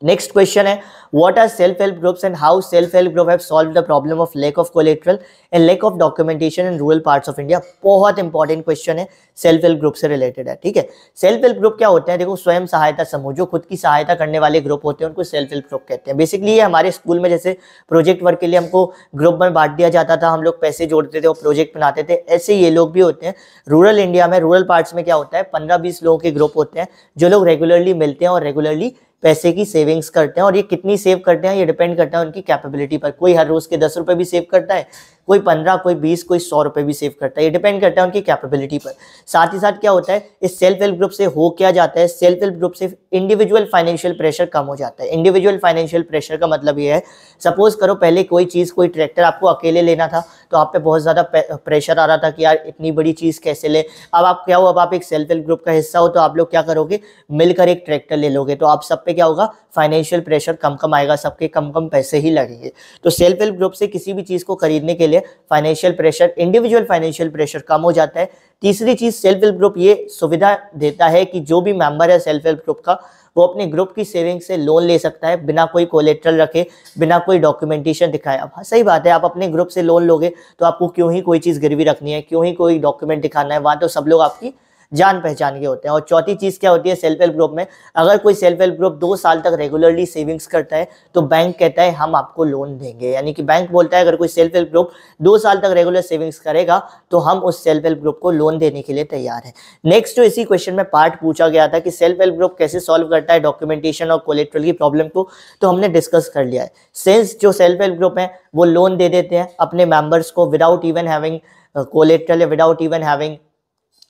नेक्स्ट क्वेश्चन है, what are self help groups and how self help group have solved the problem of lack of collateral and lack of documentation in rural parts of India. बहुत इंपॉर्टेंट क्वेश्चन है, self help group से related है, ठीक है। Self help group क्या होते हैं, देखो स्वयं सहायता समूह, जो खुद की सहायता करने वाले ग्रुप होते हैं उनको सेल्फ हेल्प ग्रुप कहते हैं। बेसिकली ये हमारे स्कूल में जैसे प्रोजेक्ट वर्क के लिए हमको ग्रुप में बांट दिया जाता था, हम लोग पैसे जोड़ते थे और प्रोजेक्ट बनाते थे, ऐसे ये लोग भी होते हैं। रूरल इंडिया में, रूरल पार्ट्स में क्या होता है, 15-20 लोगों के ग्रुप होते हैं जो लोग रेगुलरली मिलते हैं और रेगुलरली पैसे की सेविंग्स करते हैं। और ये कितनी सेव करते हैं ये डिपेंड करता है उनकी कैपेबिलिटी पर। कोई हर रोज के 10 रुपए भी सेव करता है, कोई 15, कोई 20, कोई 100 रुपए भी सेव करता है, ये डिपेंड करता है उनकी कैपेबिलिटी पर। साथ ही साथ क्या होता है, इस सेल्फ हेल्प ग्रुप से हो क्या जाता है, सेल्फ हेल्प ग्रुप से इंडिविजुअल फाइनेंशियल प्रेशर कम हो जाता है। इंडिविजुअल फाइनेंशियल प्रेशर का मतलब ये है, सपोज करो पहले कोई चीज, कोई ट्रैक्टर आपको अकेले लेना था तो आप पे बहुत ज्यादा प्रेशर आ रहा था कि यार इतनी बड़ी चीज कैसे ले। अब आप क्या हो, अब आप एक सेल्फ हेल्प ग्रुप का हिस्सा हो तो आप लोग क्या करोगे, मिलकर एक ट्रैक्टर ले लोगे, तो आप सब पे क्या होगा, फाइनेंशियल प्रेशर कम कम आएगा, सबके कम कम पैसे ही लगेंगे। तो सेल्फ हेल्प ग्रुप से किसी भी चीज को खरीदने के लिए financial pressure, individual financial pressure कम हो जाता है। तीसरी चीज, सेल्फ हेल्प ग्रुप ये सुविधा देता है कि जो भी मेंबर है सेल्फ हेल्प ग्रुप का, वो अपने ग्रुप की सेविंग से लोन ले सकता है बिना कोई कोलेटरल रखे, बिना कोई डॉक्यूमेंटेशन दिखाए। अब सही बात है, आप अपने ग्रुप से लोन लोगे तो आपको क्यों ही कोई चीज गिरवी रखनी है, क्यों ही कोई डॉक्यूमेंट दिखाना है, वहां तो सब लोग आपकी जान पहचान के होते हैं। और चौथी चीज क्या होती है सेल्फ हेल्प ग्रुप में, अगर कोई सेल्फ हेल्प ग्रुप 2 साल तक रेगुलरली सेविंग्स करता है तो बैंक कहता है हम आपको लोन देंगे। यानी कि बैंक बोलता है अगर कोई सेल्फ हेल्प ग्रुप 2 साल तक रेगुलर सेविंग्स करेगा तो हम उस सेल्फ हेल्प ग्रुप को लोन देने के लिए तैयार है। नेक्स्ट जो इसी क्वेश्चन में पार्ट पूछा गया था कि सेल्फ हेल्प ग्रुप कैसे सॉल्व करता है डॉक्यूमेंटेशन और कोलेटरल की प्रॉब्लम को, तो हमने डिस्कस कर लिया है। सिंस जो सेल्फ हेल्प ग्रुप है वो लोन दे देते हैं अपने मेंबर्स को विदाउट इवन हैविंग कोलेटरल या without even having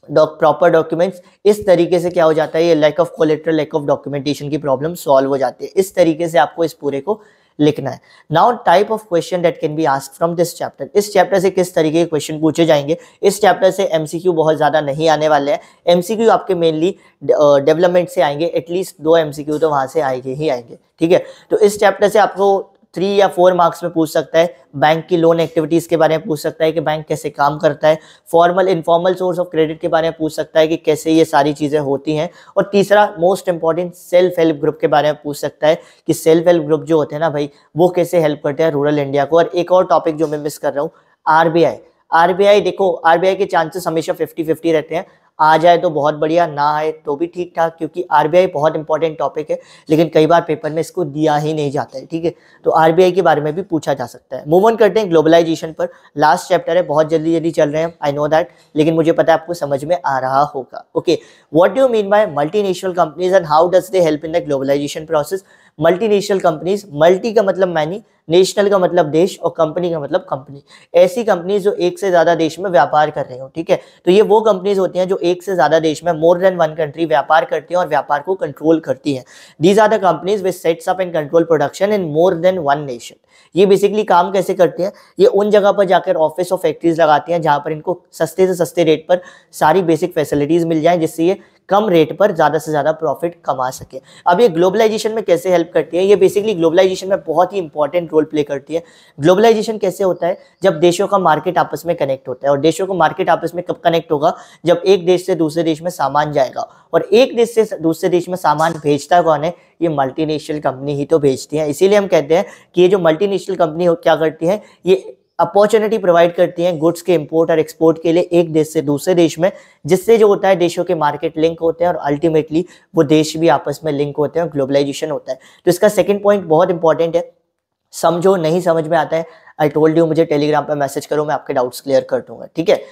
proper documents, इस तरीके से क्या हो जाता है, ये lack of collateral, lack of documentation की प्रॉब्लम सॉल्व हो जाती है। इस तरीके से आपको इस पूरे को लिखना है। Now type of question that can be asked from this chapter, इस चैप्टर से किस तरीके के क्वेश्चन पूछे जाएंगे। इस चैप्टर से एमसीक्यू बहुत ज्यादा नहीं आने वाले हैं, एमसीक्यू आपके मेनली डेवलपमेंट से आएंगे, एटलीस्ट 2 एमसीक्यू तो वहां से आएंगे ही आएंगे, ठीक है। तो इस चैप्टर से आपको 3 या 4 मार्क्स में पूछ सकता है, बैंक की लोन एक्टिविटीज के बारे में पूछ सकता है कि बैंक कैसे काम करता है, formal informal source of credit के बारे में पूछ सकता है कि कैसे ये सारी चीजें होती हैं, और तीसरा most important self help group के बारे में पूछ सकता है कि सेल्फ हेल्प ग्रुप जो होते हैं ना भाई, वो कैसे हेल्प करते हैं रूरल इंडिया को। और एक और टॉपिक जो मैं मिस कर रहा हूँ, आरबीआई। देखो आरबीआई के चांसेस हमेशा 50-50 रहते हैं, आ जाए तो बहुत बढ़िया, ना आए तो भी ठीक ठाक, क्योंकि आरबीआई बहुत इंपॉर्टेंट टॉपिक है लेकिन कई बार पेपर में इसको दिया ही नहीं जाता है, ठीक है। तो आरबीआई के बारे में भी पूछा जा सकता है। मूव ऑन करते हैं ग्लोबलाइजेशन पर, लास्ट चैप्टर है, बहुत जल्दी जल्दी चल रहे हैं, आई नो दैट, लेकिन मुझे पता है आपको समझ में आ रहा होगा। Okay, what do you mean by multinational companies and how does they help in the globalisation process. Multinational companies, multi का मतलब मैनी, नेशनल का मतलब देश, और कंपनी का मतलब कंपनी, ऐसी कंपनीज जो एक से ज्यादा देश में व्यापार कर रही हो, ठीक है। तो ये वो कंपनीज होती हैं जो एक से ज्यादा देश में, मोर देन 1 कंट्री व्यापार करती हैं और व्यापार को कंट्रोल करती हैं। These are the companies which sets up and control production in more than 1 nation. ये बेसिकली काम कैसे करती हैं, ये उन जगह पर जाकर ऑफिस और फैक्ट्रीज लगाती हैं जहां पर इनको सस्ते से सस्ते रेट पर सारी बेसिक फैसिलिटीज मिल जाएं, जिससे ये कम रेट पर ज्यादा से ज्यादा प्रॉफिट कमा सके। अब ये ग्लोबलाइजेशन में कैसे हेल्प करती है, ये बेसिकली ग्लोबलाइजेशन में बहुत ही इंपॉर्टेंट रोल प्ले करती है। ग्लोबलाइजेशन कैसे होता है, जब देशों का मार्केट आपस में कनेक्ट होता है, और देशों का मार्केट आपस में कब कनेक्ट होगा, जब एक देश से दूसरे देश में सामान जाएगा, और एक देश से दूसरे देश में सामान भेजता कौन है, ये मल्टीनेशनल कंपनी ही तो भेजती है। इसीलिए हम कहते हैं कि ये जो मल्टीनेशनल कंपनी क्या करती है, ये अपॉर्चुनिटी प्रोवाइड करती हैं गुड्स के इंपोर्ट और एक्सपोर्ट के लिए एक देश से दूसरे देश में, जिससे जो होता है देशों के मार्केट लिंक होते हैं और अल्टीमेटली वो देश भी आपस में लिंक होते हैं और ग्लोबलाइजेशन होता है। तो इसका सेकंड पॉइंट बहुत इंपॉर्टेंट है, समझो नहीं समझ में आता है, आई टोल्ड यू, मुझे टेलीग्राम पर मैसेज करो, मैं आपके डाउट्स क्लियर कर दूंगा, ठीक है।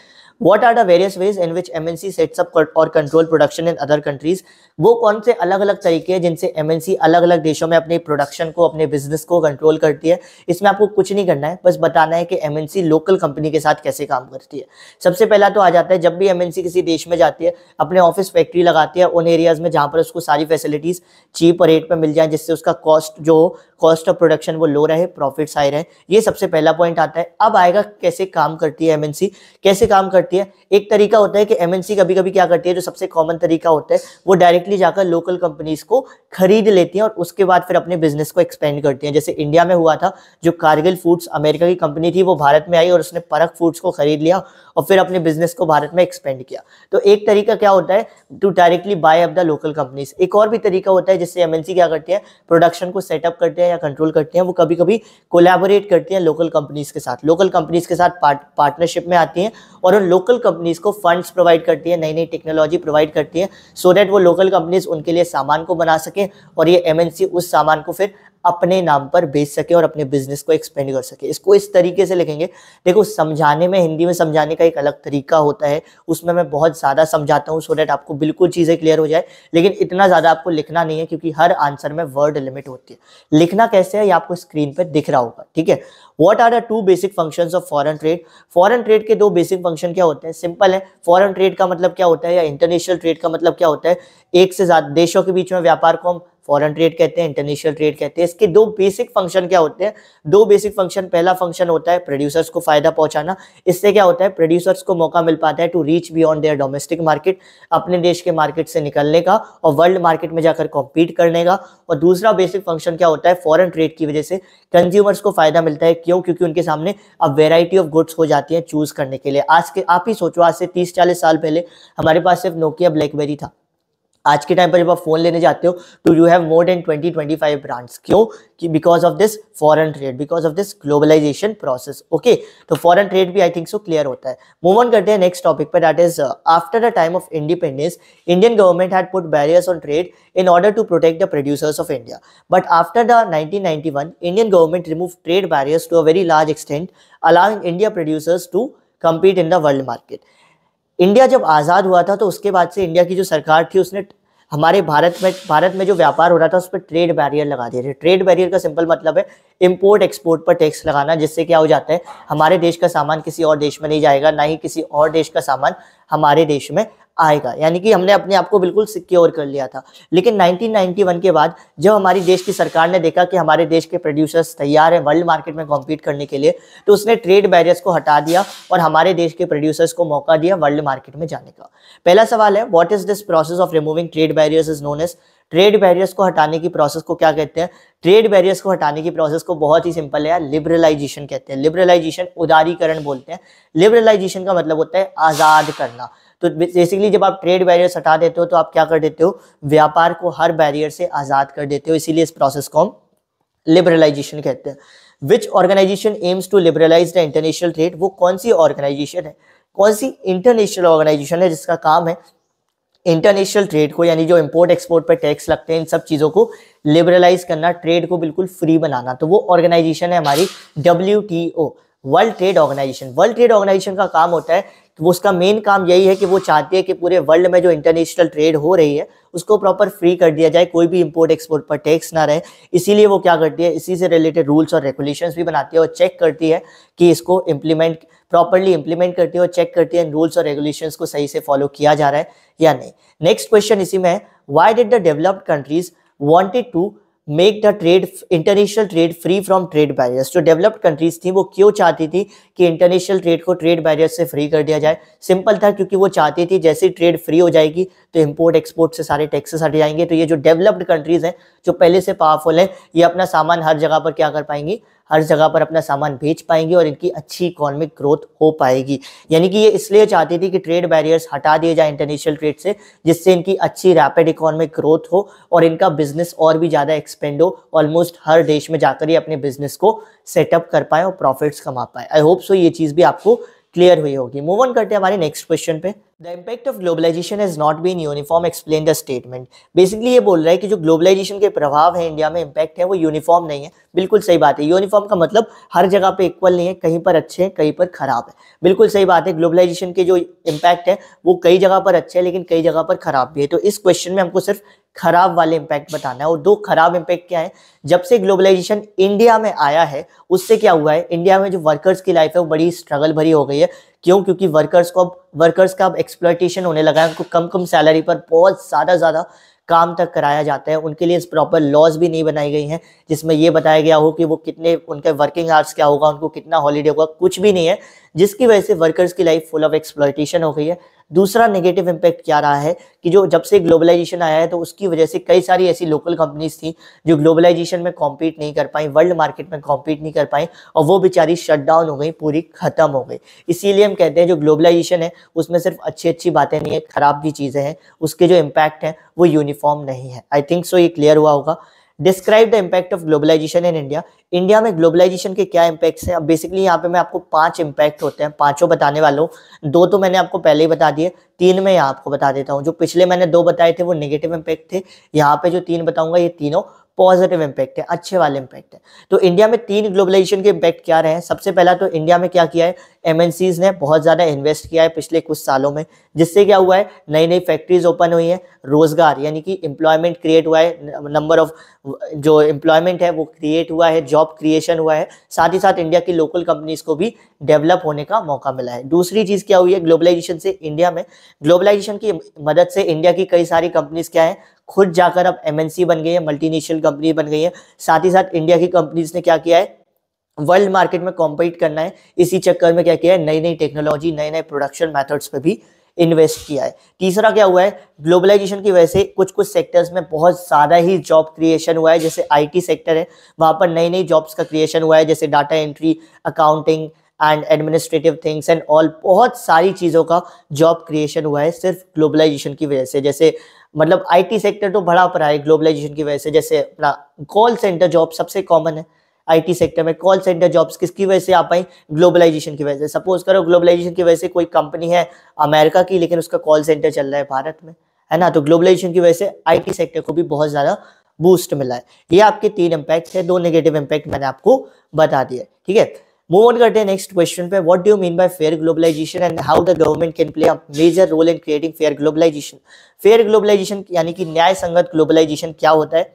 What are the various ways in which MNC sets up और control production in other countries, वो कौन से अलग अलग तरीके हैं जिनसे एमएनसी अलग अलग देशों में अपने प्रोडक्शन को, अपने बिजनेस को कंट्रोल करती है। इसमें आपको कुछ नहीं करना है, बस बताना है कि एमएनसी लोकल कंपनी के साथ कैसे काम करती है। सबसे पहला तो आ जाता है, जब भी एमएनसी किसी देश में जाती है, अपने ऑफिस फैक्ट्री लगाती है उन एरियाज में जहां पर उसको सारी फैसिलिटीज चीप रेट पे मिल जाए, जिससे उसका कॉस्ट ऑफ प्रोडक्शन वो लो रहे, प्रॉफिट्स हाई रहे। ये सबसे पहला पॉइंट आता है। अब आएगा कैसे काम करती है एमएनसी, कैसे काम करती है। एक तरीका होता है कि एमएनसी कभी कभी क्या करती है, जो सबसे कॉमन तरीका होता है, वो डायरेक्टली जाकर लोकल कंपनीज को खरीद लेती हैं और उसके बाद फिर अपने बिजनेस को एक्सपेंड करती हैं। जैसे इंडिया में हुआ था, जो कारगिल फूड्स अमेरिका की कंपनी थी, वो भारत में आई और उसने परख फूड्स को खरीद लिया और फिर अपने बिजनेस को भारत में एक्सपेंड किया। तो एक तरीका क्या होता है, to directly buy up the local companies. एक और भी तरीका होता है जिससे एमएनसी क्या करती है, प्रोडक्शन को सेटअप करते हैं या कंट्रोल करते हैं, वो कभी कभी कोलैबोरेट करती हैं लोकल कंपनीज के साथ। लोकल कंपनीज के साथ पार्टनरशिप में आती हैं और उन लोकल कंपनीज को फंड्स प्रोवाइड करती है, नई नई टेक्नोलॉजी प्रोवाइड करती है, सो दैट वो लोकल कंपनीज उनके लिए सामान को बना सके और ये एमएनसी उस सामान को फिर अपने नाम पर बेच सके और अपने बिजनेस को एक्सपेंड कर सके। इसको इस तरीके से लिखेंगे। देखो, समझाने में, हिंदी में समझाने का एक अलग तरीका होता है, उसमें मैं बहुत ज़्यादा समझाता हूँ सो दैट आपको बिल्कुल चीज़ें क्लियर हो जाए, लेकिन इतना ज़्यादा आपको लिखना नहीं है क्योंकि हर आंसर में वर्ड लिमिट होती है। लिखना कैसे है ये आपको स्क्रीन पर दिख रहा होगा, ठीक है। What are the 2 basic functions of foreign trade. Foreign trade के 2 बेसिक फंक्शन क्या होते हैं, सिंपल है। फॉरेन ट्रेड का मतलब क्या होता है, या इंटरनेशनल ट्रेड का मतलब क्या होता है, एक से ज्यादा देशों के बीच में व्यापार को हम फॉरेन ट्रेड कहते हैं, इंटरनेशनल ट्रेड कहते हैं। इसके 2 बेसिक फंक्शन क्या होते हैं, 2 बेसिक फंक्शन। पहला फंक्शन होता है प्रोड्यूसर्स को फायदा पहुंचाना। इससे क्या होता है, प्रोड्यूसर्स को मौका मिल पाता है to reach beyond their domestic market, अपने देश के मार्केट से निकलने का और वर्ल्ड मार्केट में जाकर कॉम्पीट करने का। और दूसरा बेसिक फंक्शन क्या होता है, फॉरेन ट्रेड की वजह से कंज्यूमर्स को फायदा मिलता है। क्यों? क्योंकि उनके सामने अब वेराइटी ऑफ गुड्स हो जाती है चूज करने के लिए। आप ही सोचो, आज से 30-40 साल पहले हमारे पास सिर्फ नोकिया, ब्लैकबेरी था। आज के टाइम पर जब आप फोन लेने जाते हो तो you have more than 20-25 brands. क्यों? कि because of this foreign trade, because of this globalization process. Okay, तो फॉरेन ट्रेड भी आई थिंक सो क्लियर होता है। मूव ऑन करते हैं नेक्स्ट टॉपिक पर, that is after the time of independence Indian government had put barriers on trade in order to protect the producers of India. But after the 1991, Indian government removed trade barriers to a very large extent, allowing India producers to compete in the world market. India जब आज़ाद हुआ था तो उसके बाद से India की जो सरकार थी उसने हमारे भारत में जो व्यापार हो रहा था उस पर ट्रेड बैरियर लगा दिए थे। ट्रेड बैरियर का सिंपल मतलब है इंपोर्ट एक्सपोर्ट पर टैक्स लगाना, जिससे क्या हो जाता है, हमारे देश का सामान किसी और देश में नहीं जाएगा, ना ही किसी और देश का सामान हमारे देश में आएगा। यानी कि हमने अपने आप को बिल्कुल सिक्योर कर लिया था। लेकिन 1991 के बाद जब हमारी देश की सरकार ने देखा कि हमारे देश के प्रोड्यूसर्स तैयार हैं वर्ल्ड मार्केट में कॉम्पीट करने के लिए, तो उसने ट्रेड बैरियर्स को हटा दिया और हमारे देश के प्रोड्यूसर्स को मौका दिया वर्ल्ड मार्केट में जाने का। पहला सवाल है, what is this process of removing trade barriers is known as. Trade barriers को हटाने की प्रोसेस को क्या कहते हैं? ट्रेड बैरियर्स को हटाने की प्रोसेस को बहुत ही सिंपल है यार, लिबरलाइजेशन कहते हैं। लिबरलाइजेशन, उदारीकरण बोलते हैं। लिबरलाइजेशन का मतलब होता है आज़ाद करना। तो बेसिकली जब आप ट्रेड बैरियर हटा देते हो तो आप क्या कर देते हो, व्यापार को हर बैरियर से आज़ाद कर देते हो। इसीलिए इस प्रोसेस को हम लिबरलाइजेशन कहते हैं। Which organisation aims to liberalise the international trade. वो कौन सी ऑर्गेनाइजेशन है, कौन सी इंटरनेशनल ऑर्गेनाइजेशन है जिसका काम है इंटरनेशनल ट्रेड को, यानी जो इंपोर्ट एक्सपोर्ट पर टैक्स लगते हैं, इन सब चीज़ों को लिबरलाइज करना, ट्रेड को बिल्कुल फ्री बनाना। तो वो ऑर्गेनाइजेशन है हमारी WTO, world trade organization. World trade organization का काम होता है, वो उसका मेन काम यही है कि वो चाहती है कि पूरे वर्ल्ड में जो इंटरनेशनल ट्रेड हो रही है उसको प्रॉपर फ्री कर दिया जाए, कोई भी इंपोर्ट एक्सपोर्ट पर टैक्स ना रहे। इसीलिए वो क्या करती है, इसी से रिलेटेड रूल्स और रेगुलेशंस भी बनाती है और चेक करती है कि इसको प्रॉपर्ली इंप्लीमेंट करती है और चेक करती है रूल्स और रेगुलेशंस को सही से फॉलो किया जा रहा है या नहीं। नेक्स्ट क्वेश्चन इसी में है, why did the developed countries wanted to make the trade, international trade free from trade barriers. जो डेवलप्ड कंट्रीज थी वो क्यों चाहती थी कि इंटरनेशनल ट्रेड को ट्रेड बैरियर्स से फ्री कर दिया जाए? सिंपल था, क्योंकि वो चाहती थी जैसे ट्रेड फ्री हो जाएगी तो इंपोर्ट एक्सपोर्ट से सारे टैक्सेस हट जाएंगे। तो ये जो डेवलप्ड कंट्रीज हैं, जो पहले से पावरफुल हैं, ये अपना सामान हर जगह पर क्या कर पाएंगी, हर जगह पर अपना सामान बेच पाएंगी और इनकी अच्छी इकोनॉमिक ग्रोथ हो पाएगी। यानी कि ये इसलिए चाहती थी कि ट्रेड बैरियर्स हटा दिए जाए इंटरनेशनल ट्रेड से, जिससे इनकी अच्छी रैपिड इकोनॉमिक ग्रोथ हो और इनका बिजनेस और भी ज़्यादा एक्सपेंड हो, ऑलमोस्ट हर देश में जाकर ये अपने बिजनेस को सेटअप कर पाए और प्रॉफिट्स कमा पाए। आई होप सो ये चीज़ भी आपको क्लियर हुई होगी। मूव ऑन करते हैं हमारे नेक्स्ट क्वेश्चन पे। The impact of globalization has not been uniform, explain the statement. Basically ये बोल रहा है कि जो ग्लोबलाइजेशन के प्रभाव है इंडिया में, इम्पैक्ट है, वो यूनिफॉर्म नहीं है। बिल्कुल सही बात है। यूनिफॉर्म का मतलब हर जगह पे इक्वल नहीं है, कहीं पर अच्छे हैं, कहीं पर खराब है। बिल्कुल सही बात है। ग्लोबलाइजेशन के जो इम्पैक्ट है वो कई जगह पर अच्छे है, लेकिन कई जगह पर खराब भी है। तो इस क्वेश्चन में हमको सिर्फ खराब वाले इम्पैक्ट बताना है। और दो खराब इम्पैक्ट क्या है, जब से ग्लोबलाइजेशन इंडिया में आया है उससे क्या हुआ है, इंडिया में जो वर्कर्स की लाइफ है वो बड़ी स्ट्रगल भरी हो गई है। क्यों? क्योंकि वर्कर्स का अब एक्सप्लॉयटेशन होने लगा है। उनको कम कम सैलरी पर बहुत ज़्यादा काम तक कराया जाता है। उनके लिए प्रॉपर लॉज भी नहीं बनाई गई हैं जिसमें ये बताया गया हो कि वो कितने, उनके वर्किंग आवर्स क्या होगा, उनको कितना हॉलीडे होगा, कुछ भी नहीं है, जिसकी वजह से वर्कर्स की लाइफ फुल ऑफ एक्सप्लॉयटेशन हो गई है। दूसरा नेगेटिव इम्पैक्ट क्या रहा है कि जो जब से ग्लोबलाइजेशन आया है तो उसकी वजह से कई सारी ऐसी लोकल कंपनीज थी जो ग्लोबलाइजेशन में कॉम्पीट नहीं कर पाई, वर्ल्ड मार्केट में कॉम्पीट नहीं कर पाई, और वो बेचारी शट डाउन हो गई, पूरी खत्म हो गई। इसीलिए हम कहते हैं जो ग्लोबलाइजेशन है उसमें सिर्फ अच्छी बातें नहीं है, खराब भी चीज़ें हैं, उसके जो इम्पैक्ट हैं वो यूनिफॉर्म नहीं है। आई थिंक सो ये क्लियर हुआ होगा। Describe the impact of globalization in India. India में ग्लोबलाइजेशन के क्या इम्पैक्ट्स हैं? अब बेसिकली यहाँ पे मैं आपको 5 इम्पैक्ट होते हैं, पांचों बताने वाला हूँ। 2 तो मैंने आपको पहले ही बता दिए, 3 मैं यहाँ आपको बता देता हूँ। जो पिछले मैंने 2 बताए थे वो नेगेटिव इम्पैक्ट थे, यहाँ पे जो 3 बताऊंगा ये तीनों पॉजिटिव इम्पैक्ट है, अच्छे वाले इम्पैक्ट है। तो इंडिया में 3 ग्लोबलाइजेशन के इम्पैक्ट क्या रहे हैं? सबसे पहला तो इंडिया में क्या किया है, एमएनसीज ने बहुत ज़्यादा इन्वेस्ट किया है पिछले कुछ सालों में, जिससे क्या हुआ है, नई नई फैक्ट्रीज ओपन हुई है, रोजगार यानी कि एम्प्लॉयमेंट क्रिएट हुआ है, नंबर ऑफ जो एम्प्लॉयमेंट है वो क्रिएट हुआ है, जॉब क्रिएशन हुआ है, साथ ही साथ इंडिया की लोकल कंपनीज को भी डेवलप होने का मौका मिला है। दूसरी चीज़ क्या हुई है ग्लोबलाइजेशन से, इंडिया में ग्लोबलाइजेशन की मदद से इंडिया की कई सारी कंपनीज क्या है, खुद जाकर अब एमएनसी बन गई है, मल्टीनेशनल कंपनी बन गई है। साथ ही साथ इंडिया की कंपनीज ने क्या किया है, वर्ल्ड मार्केट में कॉम्पीट करना है, इसी चक्कर में क्या किया है, नई नई टेक्नोलॉजी, नए नए प्रोडक्शन मेथड्स पे भी इन्वेस्ट किया है। तीसरा क्या हुआ है, ग्लोबलाइजेशन की वजह से कुछ कुछ सेक्टर्स में बहुत ज़्यादा ही जॉब क्रिएशन हुआ है। जैसे आईटी सेक्टर है, वहाँ पर नई नई जॉब्स का क्रिएशन हुआ है, जैसे data entry, accounting and administrative things and all, बहुत सारी चीज़ों का जॉब क्रिएशन हुआ है सिर्फ ग्लोबलाइजेशन की वजह से। जैसे मतलब आईटी सेक्टर तो बढ़ा पड़ा है ग्लोबलाइजेशन की वजह से। जैसे अपना कॉल सेंटर जॉब सबसे कॉमन है आईटी सेक्टर में। कॉल सेंटर जॉब्स किसकी वजह से आ पाई, ग्लोबलाइजेशन की वजह से। सपोज करो ग्लोबलाइजेशन की वजह से कोई कंपनी है अमेरिका की, लेकिन उसका कॉल सेंटर चल रहा है भारत में, है ना, तो ग्लोबलाइजेशन की वजह से आईटी सेक्टर को भी बहुत ज़्यादा बूस्ट मिला है। ये आपके 3 इम्पैक्ट है, 2 नेगेटिव इम्पैक्ट मैंने आपको बता दिया, ठीक है। मूव ऑन करते हैं नेक्स्ट क्वेश्चन पे। What do you mean by fair globalization and how the government can play a major role in creating fair globalization. Fair globalization यानी कि न्याय संगत ग्लोबलाइजेशन क्या होता है?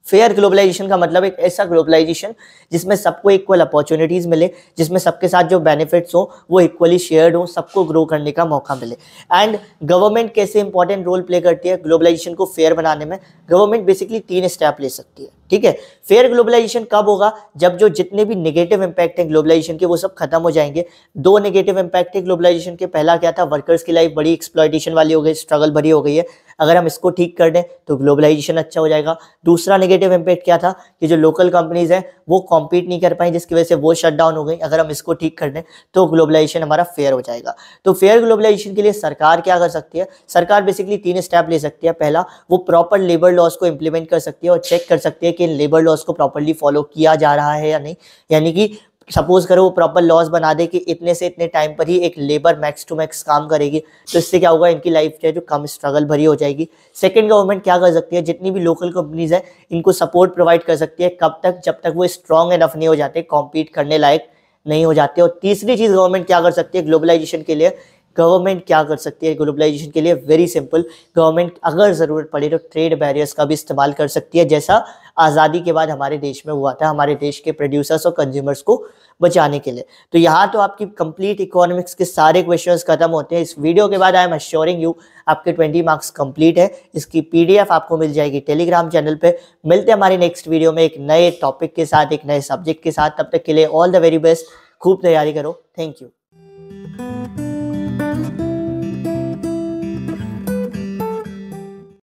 फेयर ग्लोबलाइजेशन का मतलब एक ऐसा ग्लोबलाइजेशन जिसमें सबको इक्वल अपॉर्चुनिटीज मिले, जिसमें सबके साथ जो बेनिफिट्स हो वो इक्वली शेयर्ड हो, सबको ग्रो करने का मौका मिले। एंड गवर्नमेंट कैसे इंपॉर्टेंट रोल प्ले करती है ग्लोबलाइजेशन को फेयर बनाने में? गवर्नमेंट बेसिकली 3 स्टेप ले सकती है, ठीक है। फेयर ग्लोबलाइजेशन कब होगा? जब जो जितने भी नेगेटिव इंपैक्ट है ग्लोबलाइजेशन के वो सब खत्म हो जाएंगे। 2 नेगेटिव इंपैक्ट है ग्लोबलाइजेशन के। पहला क्या था, वर्कर्स की लाइफ बड़ी एक्सप्लॉयटेशन वाली हो गई, स्ट्रगल भरी हो गई है, अगर हम इसको ठीक कर दें तो ग्लोबलाइजेशन अच्छा हो जाएगा। दूसरा नेगेटिव इंपैक्ट क्या था कि जो लोकल कंपनीज हैं वो कॉम्पीट नहीं कर पाई, जिसकी वजह से वो शट डाउन हो गई, अगर हम इसको ठीक कर दें तो ग्लोबलाइजेशन हमारा फेयर हो जाएगा। तो फेयर ग्लोबलाइजेशन के लिए सरकार क्या कर सकती है? सरकार बेसिकली 3 स्टेप ले सकती है। पहला, वो प्रॉपर लेबर लॉज को इंप्लीमेंट कर सकती है और चेक कर सकती है कि इन लेबर लॉज को प्रॉपरली फॉलो किया जा रहा है या नहीं। यानी कि सपोज करो वो प्रॉपर लॉज बना दे कि इतने से इतने टाइम पर ही एक लेबर मैक्स टू मैक्स काम करेगी, तो इससे क्या होगा, इनकी लाइफ जो है जो कम स्ट्रगल भरी हो जाएगी। सेकंड, गवर्नमेंट क्या कर सकती है, जितनी भी लोकल कंपनीज है इनको सपोर्ट प्रोवाइड कर सकती है। कब तक? जब तक वो स्ट्रॉन्ग एनफ नहीं हो जाते, कॉम्पीट करने लायक नहीं हो जाते। और तीसरी चीज़ गवर्नमेंट क्या कर सकती है ग्लोबलाइजेशन के लिए? गवर्नमेंट क्या कर सकती है ग्लोबलाइजेशन के लिए? वेरी सिंपल, गवर्नमेंट अगर ज़रूरत पड़े तो ट्रेड बैरियर्स का भी इस्तेमाल कर सकती है, जैसा आज़ादी के बाद हमारे देश में हुआ था, हमारे देश के प्रोड्यूसर्स और कंज्यूमर्स को बचाने के लिए। तो यहाँ तो आपकी कंप्लीट इकोनॉमिक्स के सारे क्वेश्चंस खत्म होते हैं। इस वीडियो के बाद आई एम अश्योरिंग यू आपके 20 मार्क्स कंप्लीट है। इसकी PDF आपको मिल जाएगी टेलीग्राम चैनल पे। मिलते हैं हमारी नेक्स्ट वीडियो में एक नए टॉपिक के साथ, एक नए सब्जेक्ट के साथ। तब तक के लिए ऑल द वेरी बेस्ट, खूब तैयारी करो। Thank you.